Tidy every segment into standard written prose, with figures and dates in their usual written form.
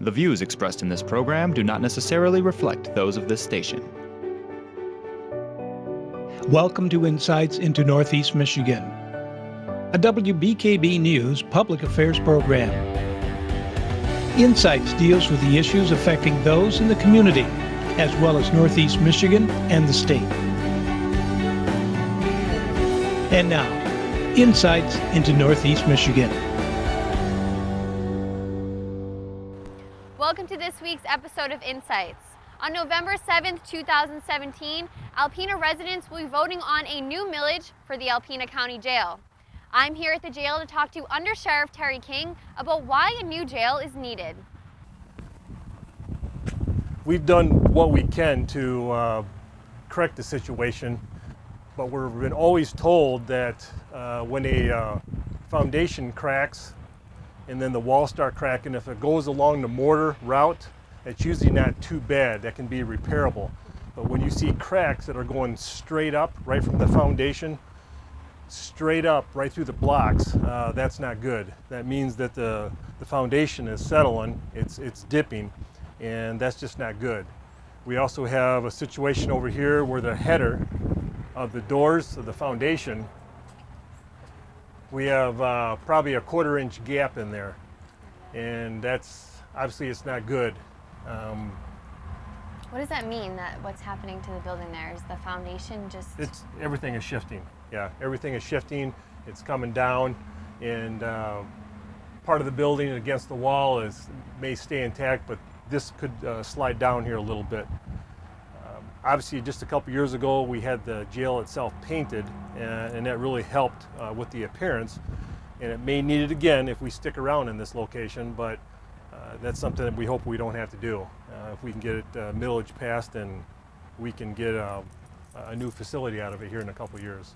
The views expressed in this program do not necessarily reflect those of this station. Welcome to Insights into Northeast Michigan, a WBKB News public affairs program. Insights deals with the issues affecting those in the community, as well as Northeast Michigan and the state. And now, Insights into Northeast Michigan. Welcome to this week's episode of Insights. On November 7th, 2017, Alpena residents will be voting on a new millage for the Alpena County Jail. I'm here at the jail to talk to Under Sheriff Terry King about why a new jail is needed. We've done what we can to correct the situation, but we've been always told that when a foundation cracks and then the walls start cracking, if it goes along the mortar route, it's usually not too bad. That can be repairable. But when you see cracks that are going straight up, right from the foundation, straight up, right through the blocks, that's not good. That means that the foundation is settling, it's dipping, and that's just not good. We also have a situation over here where the header of the doors of the foundation, we have probably a 1/4 inch gap in there, and that's obviously it's not good. What does that mean, that what's happening to the building there? Is the foundation just... Everything is shifting. Yeah, everything is shifting. It's coming down, and part of the building against the wall may stay intact, but this could slide down here a little bit. Obviously, just a couple years ago, we had the jail itself painted, and that really helped with the appearance. And it may need it again if we stick around in this location, but that's something that we hope we don't have to do. If we can get it millage passed, and we can get a new facility out of it here in a couple years.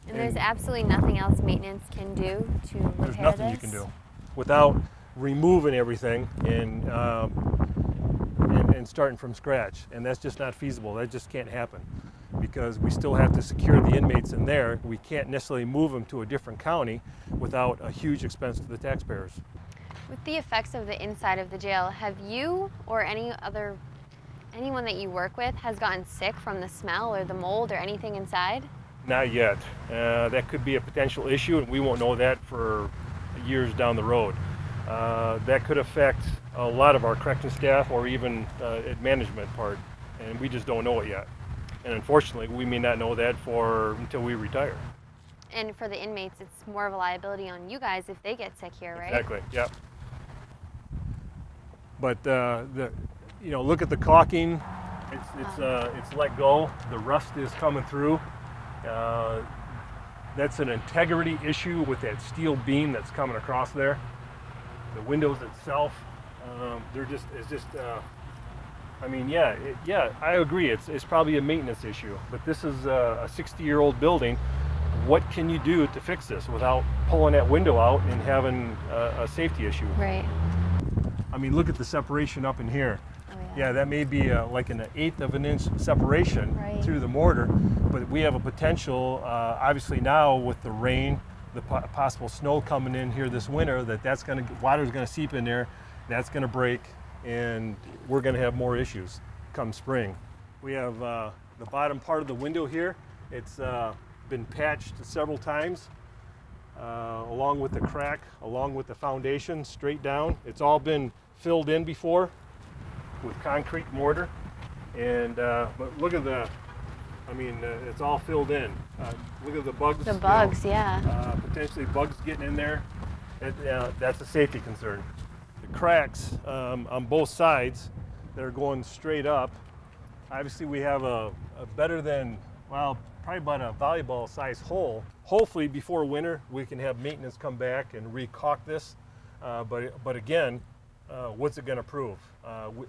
And there's absolutely nothing else maintenance can do to repair There's nothing you can do without removing everything and starting from scratch, and that's just not feasible. That just can't happen, because we still have to secure the inmates in there. We can't necessarily move them to a different county without a huge expense to the taxpayers. With the effects of the inside of the jail, have you or anyone that you work with has gotten sick from the smell or the mold or anything inside? Not yet. That could be a potential issue, and we won't know that for years down the road. That could affect a lot of our correction staff or even management part, and we just don't know it yet. And unfortunately, we may not know that until we retire. And for the inmates, it's more of a liability on you guys if they get sick here, right? Exactly. Yep. But look at the caulking. It's let go. The rust is coming through. That's an integrity issue with that steel beam that's coming across there. The windows itself, I agree. It's probably a maintenance issue, but this is a 60-year-old building. What can you do to fix this without pulling that window out and having a safety issue? Right. I mean, look at the separation up in here. Oh, yeah. Yeah, that may be like an 1/8 of an inch separation right through the mortar, but we have a potential, obviously now with the rain, the possible snow coming in here this winter, water's gonna seep in there, that's gonna break, and we're gonna have more issues come spring. We have the bottom part of the window here. It's been patched several times, along with the crack, along with the foundation, straight down. It's all been filled in before with concrete mortar, and but look at it's all filled in. Look at the bugs. The bugs, yeah. Potentially bugs getting in there. That's a safety concern. The cracks on both sides that are going straight up. Obviously, we have a better than, well, probably about a volleyball-sized hole. Hopefully, before winter, we can have maintenance come back and re-caulk this. But again, what's it going to prove?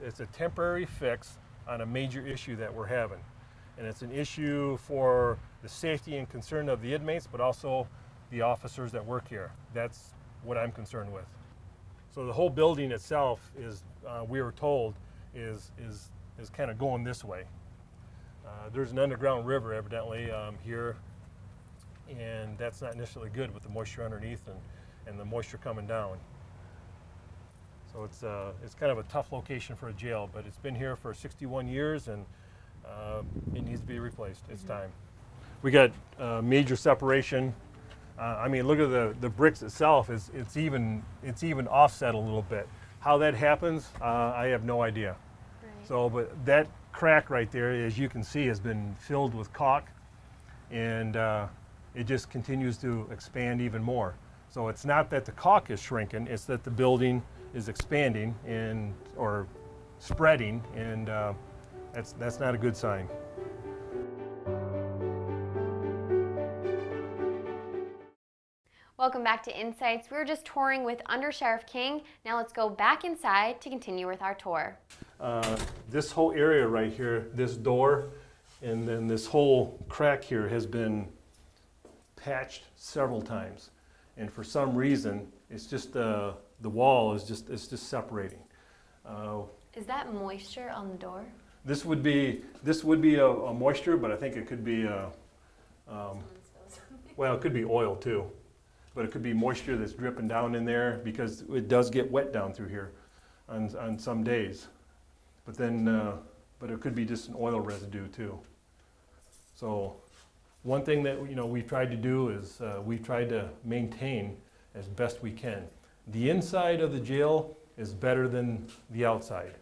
It's a temporary fix on a major issue that we're having. And it's an issue for the safety and concern of the inmates, but also the officers that work here. That's what I'm concerned with. So the whole building itself is, we were told, is kind of going this way. There's an underground river evidently here, and that's not necessarily good with the moisture underneath and the moisture coming down. So it's kind of a tough location for a jail, but it's been here for 61 years and it needs to be replaced. It's time. We got major separation. I mean, look at the bricks itself. It's even offset a little bit. How that happens, I have no idea. Right. So, but that crack right there, as you can see, has been filled with caulk, and it just continues to expand even more. So it's not that the caulk is shrinking; it's that the building is expanding or spreading, and that's not a good sign. Welcome back to Insights. We were just touring with Under Sheriff King. Now let's go back inside to continue with our tour. This whole area right here, this door, and then this whole crack here has been patched several times. And for some reason, it's just the wall is just separating. Is that moisture on the door? This would be a moisture, but I think it could be well, it could be oil too. But it could be moisture that's dripping down in there because it does get wet down through here on some days. But then, but it could be just an oil residue too. So one thing that we've tried to do is we've tried to maintain as best we can. The inside of the jail is better than the outside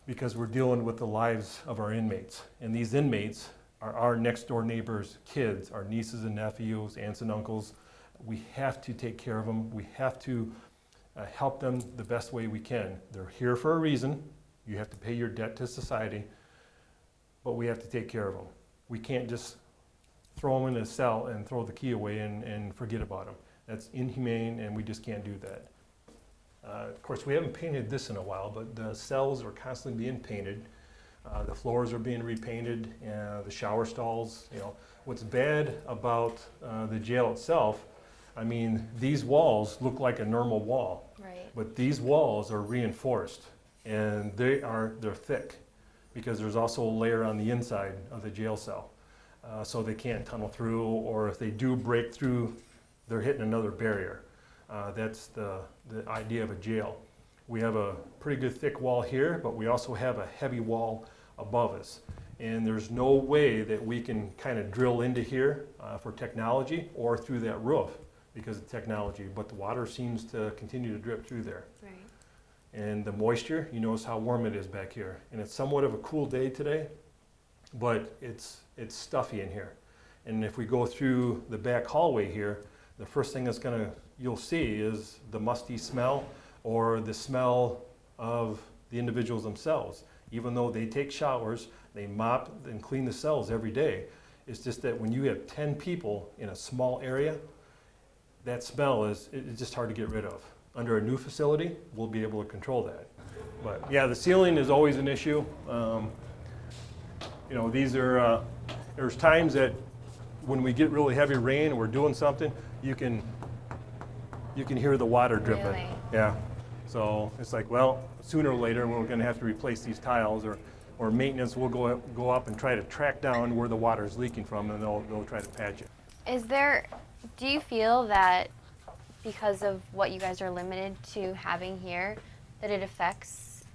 because we're dealing with the lives of our inmates. And these inmates are our next door neighbors' kids, our nieces and nephews, aunts and uncles. We have to take care of them. We have to help them the best way we can. They're here for a reason. You have to pay your debt to society, but we have to take care of them. We can't just throw them in a cell and throw the key away and forget about them. That's inhumane, and we just can't do that. Of course, we haven't painted this in a while, but the cells are constantly being painted. The floors are being repainted, the shower stalls. What's bad about the jail itself, I mean, these walls look like a normal wall, Right. but these walls are reinforced, and they're thick because there's also a layer on the inside of the jail cell, so they can't tunnel through, or if they do break through, they're hitting another barrier. That's the idea of a jail. We have a pretty good thick wall here, but we also have a heavy wall above us. And there's no way that we can kind of drill into here for technology or through that roof because of technology, but the water seems to continue to drip through there. Right. And the moisture, you notice how warm it is back here. And it's somewhat of a cool day today, but it's stuffy in here. And if we go through the back hallway here, the first thing you'll see is the musty smell or the smell of the individuals themselves. Even though they take showers, they mop and clean the cells every day. It's just that when you have 10 people in a small area, that smell it's just hard to get rid of. Under a new facility, we'll be able to control that. But yeah, the ceiling is always an issue. These are, there's times that when we get really heavy rain and we're doing something, you can hear the water dripping. Really? Yeah. So it's like, well, sooner or later we're going to have to replace these tiles, or maintenance will go up and try to track down where the water is leaking from, and they'll try to patch it. Do you feel that because of what you guys are limited to having here, that it affects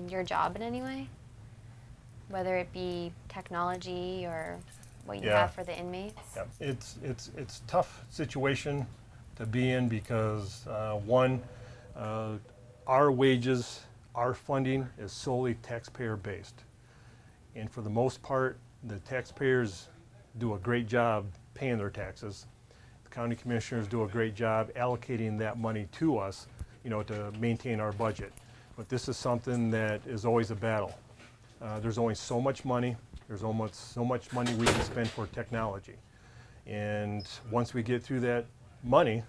your job in any way? Whether it be technology or what you have for the inmates? Yeah, it's a tough situation to be in because one, our wages, our funding is solely taxpayer based. And for the most part, the taxpayers do a great job paying their taxes. The county commissioners do a great job allocating that money to us, to maintain our budget. But this is something that is always a battle. There's only so much money. There's almost so much money we can spend for technology. And once we get through that money,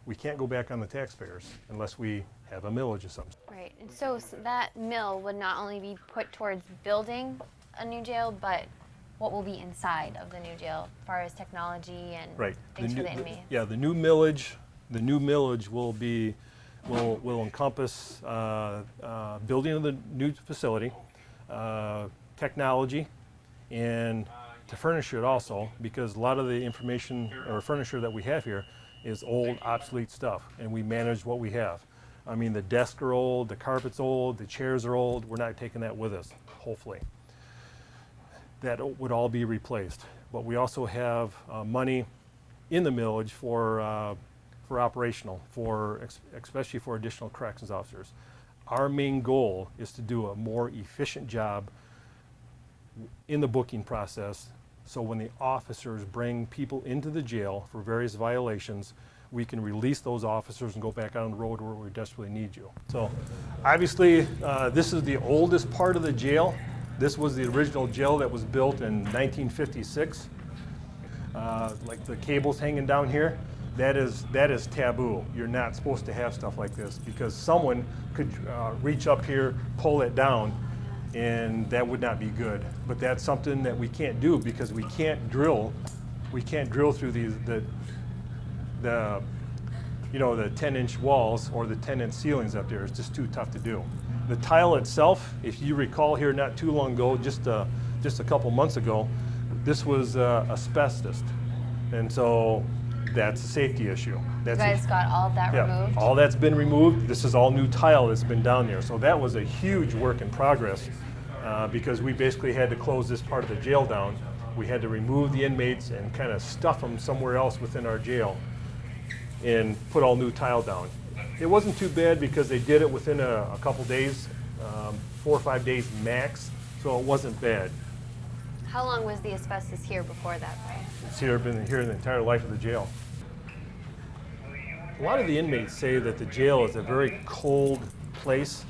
we can't go back on the taxpayers unless we have a millage or something. Right, and so that mill would not only be put towards building a new jail, but what will be inside of the new jail as far as technology and things for the inmates? The new millage will encompass building of the new facility, technology, and to furnish it also, because a lot of the information or furniture that we have here is old, obsolete stuff, and we manage what we have. I mean, the desks are old, the carpet's old, the chairs are old. We're not taking that with us, hopefully. That would all be replaced. But we also have money in the millage for operational, especially for additional corrections officers. Our main goal is to do a more efficient job in the booking process, so when the officers bring people into the jail for various violations, we can release those officers and go back out on the road where we desperately need you. So obviously this is the oldest part of the jail. This was the original jail that was built in 1956. Like the cables hanging down here, that is taboo. You're not supposed to have stuff like this because someone could reach up here, pull it down, and that would not be good. But that's something that we can't do because we can't drill. We can't drill through the 10-inch walls or the 10-inch ceilings up there. It's just too tough to do. The tile itself, if you recall here not too long ago, just a couple months ago, this was asbestos, and so that's a safety issue. You guys got all of that removed? All that's been removed. This is all new tile that's been down there. So that was a huge work in progress because we basically had to close this part of the jail down. We had to remove the inmates and kind of stuff them somewhere else within our jail and put all new tile down. It wasn't too bad because they did it within a couple days, 4 or 5 days max, so it wasn't bad. How long was the asbestos here before that? It's been here the entire life of the jail. A lot of the inmates say that the jail is a very cold place.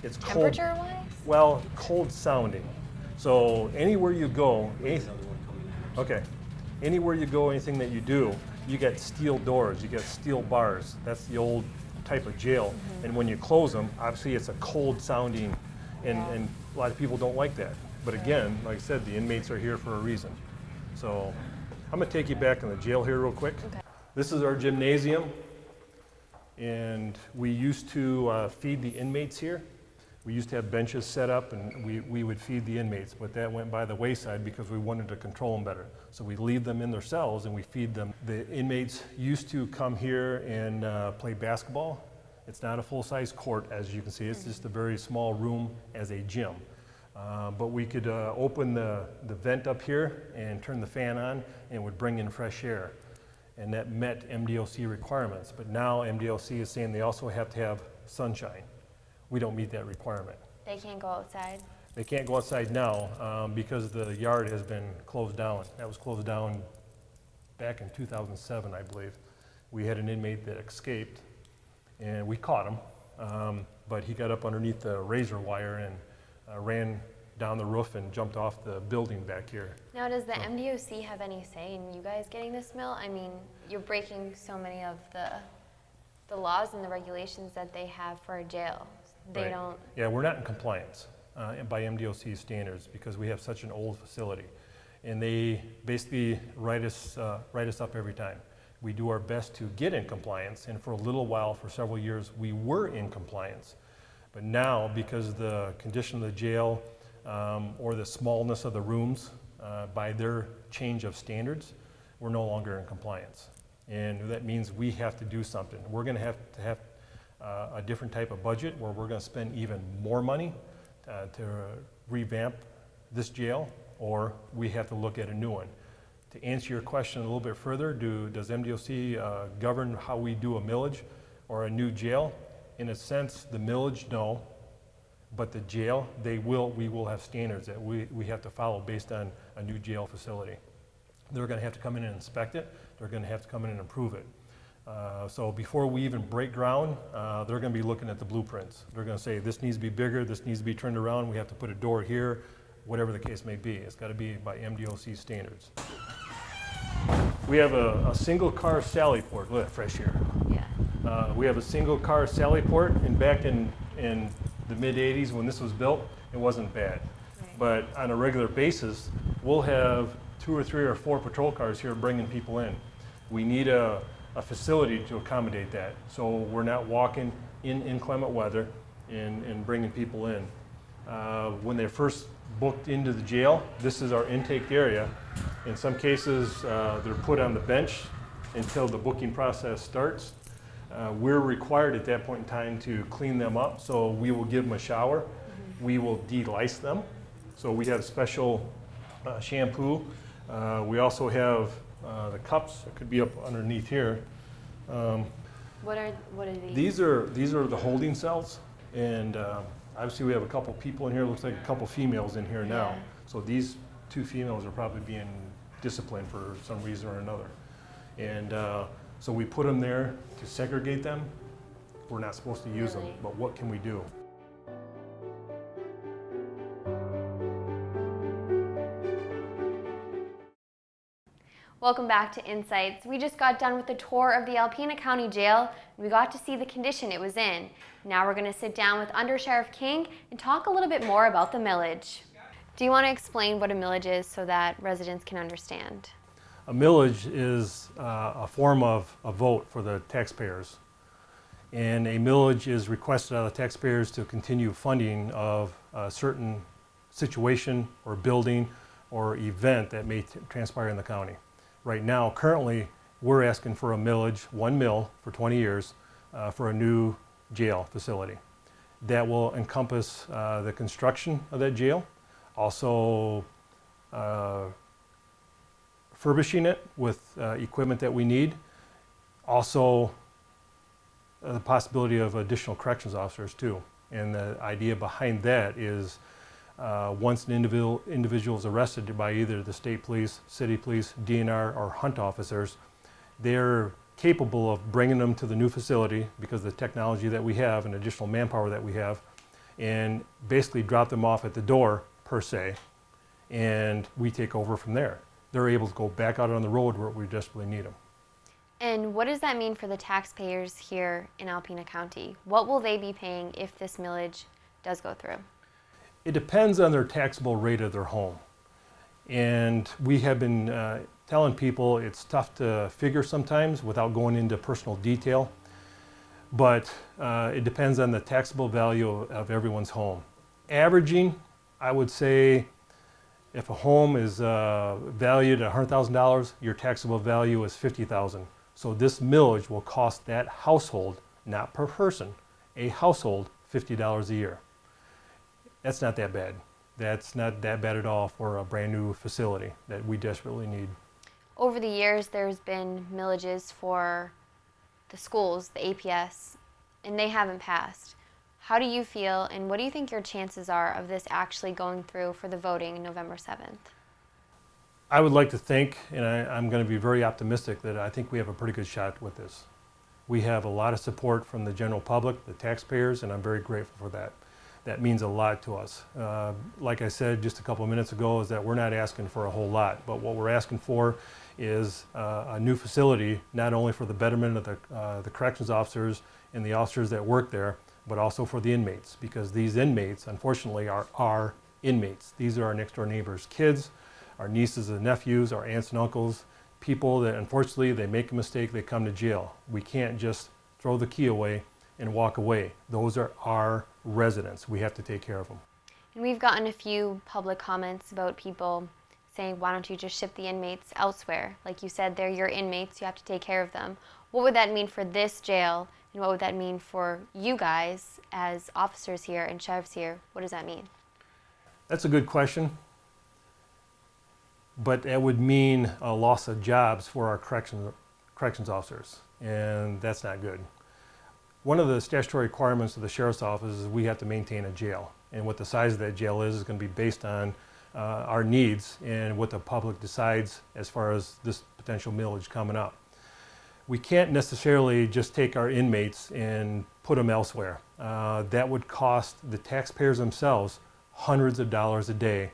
It's cold. Temperature-wise? Well, cold sounding. So anywhere you go, anywhere you go, anything that you do, you get steel doors, you get steel bars. That's the old type of jail. Mm-hmm. And when you close them, obviously it's a cold sounding, and a lot of people don't like that. But again, like I said, the inmates are here for a reason. So I'm gonna take you back in the jail here real quick. Okay. This is our gymnasium, and we used to feed the inmates here. We used to have benches set up, and we would feed the inmates, but that went by the wayside because we wanted to control them better. So we leave them in their cells and we feed them. The inmates used to come here and play basketball. It's not a full-size court, as you can see. It's just a very small room as a gym. But we could open the vent up here and turn the fan on, and it would bring in fresh air. And that met MDOC requirements. But now MDOC is saying they also have to have sunshine. We don't meet that requirement. They can't go outside? They can't go outside now because the yard has been closed down. That was closed down back in 2007, I believe. We had an inmate that escaped, and we caught him. But he got up underneath the razor wire and ran down the roof and jumped off the building back here. Now, does the MDOC have any say in you guys getting this mill? I mean, you're breaking so many of the laws and the regulations that they have for a jail. They don't... Yeah, we're not in compliance by MDOC standards because we have such an old facility. And they basically write us up every time. We do our best to get in compliance, and for a little while, for several years, we were in compliance. But now, because of the condition of the jail or the smallness of the rooms, by their change of standards, we're no longer in compliance. And that means we have to do something. We're going to have a different type of budget where we're going to spend even more money to revamp this jail, or we have to look at a new one. To answer your question a little bit further, does MDOC govern how we do a millage or a new jail? In a sense, the millage, no, but the jail, we will have standards that we have to follow based on a new jail facility. They're going to have to come in and inspect it. They're going to have to come in and approve it. So before we even break ground, they're going to be looking at the blueprints. They're going to say, this needs to be bigger, this needs to be turned around, we have to put a door here, whatever the case may be. It's got to be by MDOC standards. We have a single car sally port. Look at that fresh air. Yeah. We have a single car sally port, and back in the mid-'80s when this was built, it wasn't bad. Right. But on a regular basis, we'll have 2 or 3 or 4 patrol cars here bringing people in. We need a facility to accommodate that, so we're not walking in inclement weather and bringing people in. When they're first booked into the jail, this is our intake area. In some cases, they're put on the bench until the booking process starts. we're required at that point in time to clean them up, so we will give them a shower. We will de-lice them, so we have special shampoo. We also have the cups that could be up underneath here. What are these? These are the holding cells, and obviously we have a couple people in here. Looks like a couple females in here now. Yeah. So these two females are probably being disciplined for some reason or another. And so we put them there to segregate them. We're not supposed to use them, but what can we do? Welcome back to Insights. We just got done with the tour of the Alpena County Jail. We got to see the condition it was in. Now we're going to sit down with Under Sheriff King and talk a little bit more about the millage. Do you want to explain what a millage is so that residents can understand? A millage is a form of a vote for the taxpayers. And a millage is requested of the taxpayers to continue funding of a certain situation or building or event that may transpire in the county. Right now, currently, we're asking for a millage, 1 mil for 20 years, for a new jail facility. That will encompass the construction of that jail, also furbishing it with equipment that we need, also the possibility of additional corrections officers too. And the idea behind that is once an individual is arrested by either the state police, city police, DNR, or hunt officers, they're capable of bringing them to the new facility because of the technology that we have and additional manpower that we have, and basically drop them off at the door, per se, and we take over from there. They're able to go back out on the road where we desperately need them. And what does that mean for the taxpayers here in Alpena County? What will they be paying if this millage does go through? It depends on their taxable rate of their home. And we have been telling people it's tough to figure sometimes without going into personal detail, but it depends on the taxable value of everyone's home. Averaging, I would say, if a home is valued at $100,000, your taxable value is $50,000. So this millage will cost that household, not per person, a household, $50 a year. That's not that bad. That's not that bad at all for a brand new facility that we desperately need. Over the years, there's been millages for the schools, the APS, and they haven't passed. How do you feel, and what do you think your chances are of this actually going through for the voting November 7th? I would like to think, and I'm going to be very optimistic, that I think we have a pretty good shot with this. We have a lot of support from the general public, the taxpayers, and I'm very grateful for that. That means a lot to us. Like I said just a couple of minutes ago, is that we're not asking for a whole lot, but what we're asking for is a new facility, not only for the betterment of the corrections officers and the officers that work there, but also for the inmates, because these inmates, unfortunately, are our inmates. These are our next door neighbors' kids, our nieces and nephews, our aunts and uncles, people that unfortunately they make a mistake, they come to jail. We can't just throw the key away and walk away. Those are our residents. We have to take care of them. And we've gotten a few public comments about people saying, why don't you just ship the inmates elsewhere? Like you said, they're your inmates, you have to take care of them. What would that mean for this jail, and what would that mean for you guys as officers here and sheriffs here? What does that mean? That's a good question, but that would mean a loss of jobs for our corrections officers, and that's not good. One of the statutory requirements of the Sheriff's Office is we have to maintain a jail. And what the size of that jail is going to be based on our needs and what the public decides as far as this potential millage coming up. We can't necessarily just take our inmates and put them elsewhere. That would cost the taxpayers themselves hundreds of dollars a day.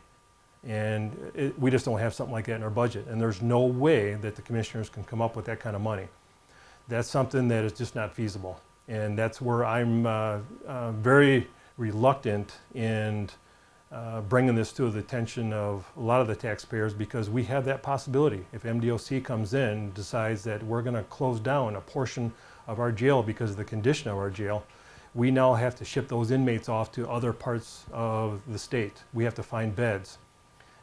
And we just don't have something like that in our budget. And there's no way that the commissioners can come up with that kind of money. That's something that is just not feasible. And that's where I'm very reluctant in bringing this to the attention of a lot of the taxpayers, because we have that possibility. If MDOC comes in and decides that we're going to close down a portion of our jail because of the condition of our jail, we now have to ship those inmates off to other parts of the state. We have to find beds.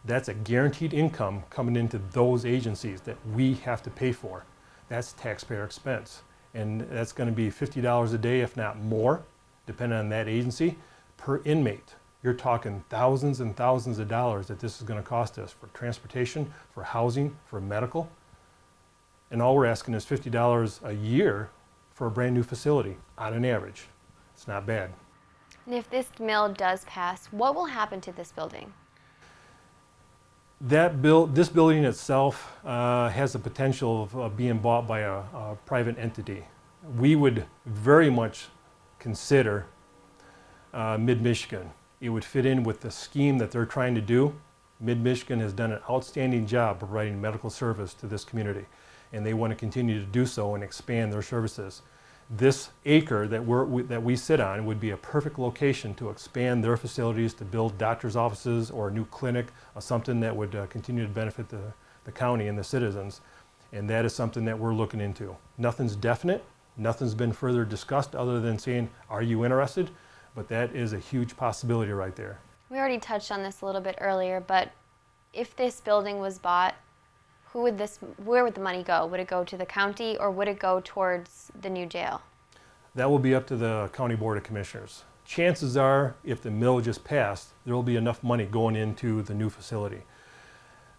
That's a guaranteed income coming into those agencies that we have to pay for. That's taxpayer expense. And that's going to be $50 a day, if not more, depending on that agency, per inmate. You're talking thousands and thousands of dollars that this is going to cost us for transportation, for housing, for medical. And all we're asking is $50 a year for a brand new facility on an average. It's not bad. And if this mill does pass, what will happen to this building? This building itself has the potential of being bought by a private entity. We would very much consider Mid-Michigan. It would fit in with the scheme that they're trying to do. Mid-Michigan has done an outstanding job providing medical service to this community, and they want to continue to do so and expand their services. This acre that we sit on would be a perfect location to expand their facilities, to build doctor's offices or a new clinic, or something that would continue to benefit the county and the citizens. And that is something that we're looking into. Nothing's definite, nothing's been further discussed other than saying, are you interested? But that is a huge possibility right there. We already touched on this a little bit earlier, but if this building was bought, where would the money go? Would it go to the county or would it go towards the new jail? That will be up to the County Board of Commissioners. Chances are, if the mill just passed, there will be enough money going into the new facility.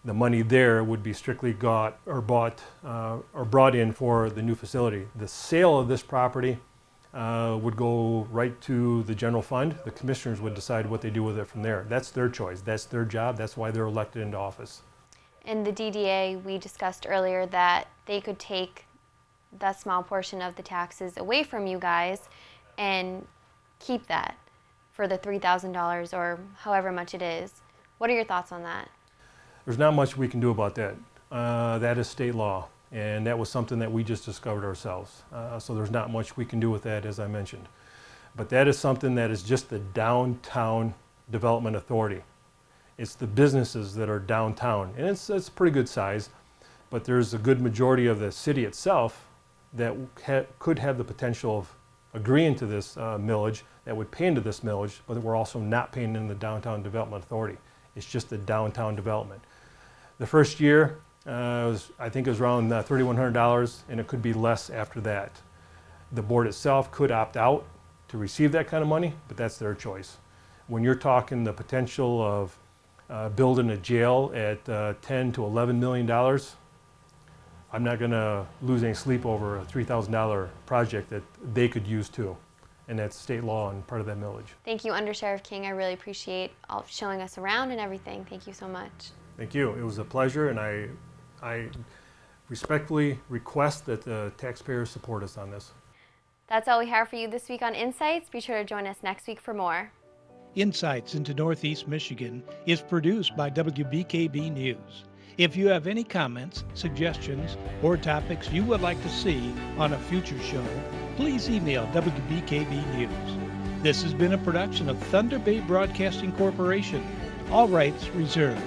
The money there would be strictly brought in for the new facility. The sale of this property would go right to the general fund. The commissioners would decide what they do with it from there. That's their choice. That's their job. That's why they're elected into office. In the DDA, we discussed earlier that they could take that small portion of the taxes away from you guys and keep that for the $3,000 or however much it is. What are your thoughts on that? There's not much we can do about that. That is state law, and that was something that we just discovered ourselves. So there's not much we can do with that, as I mentioned. But that is something that is just the Downtown Development Authority. It's the businesses that are downtown, and it's pretty good size, but there's a good majority of the city itself that could have the potential of agreeing to this millage, that would pay into this millage, but we're also not paying in the Downtown Development Authority. It's just the downtown development. The first year, I think it was around $3,100, and it could be less after that. The board itself could opt out to receive that kind of money, but that's their choice. When you're talking the potential of building a jail at $10 to $11 million, I'm not going to lose any sleep over a $3,000 project that they could use too. And that's state law and part of that millage. Thank you, Under Sheriff King. I really appreciate showing us around and everything. Thank you so much. Thank you. It was a pleasure, and I respectfully request that the taxpayers support us on this. That's all we have for you this week on Insights. Be sure to join us next week for more. Insights into Northeast Michigan is produced by WBKB News. If you have any comments, suggestions, or topics you would like to see on a future show, please email WBKB News. This has been a production of Thunder Bay Broadcasting Corporation. All rights reserved.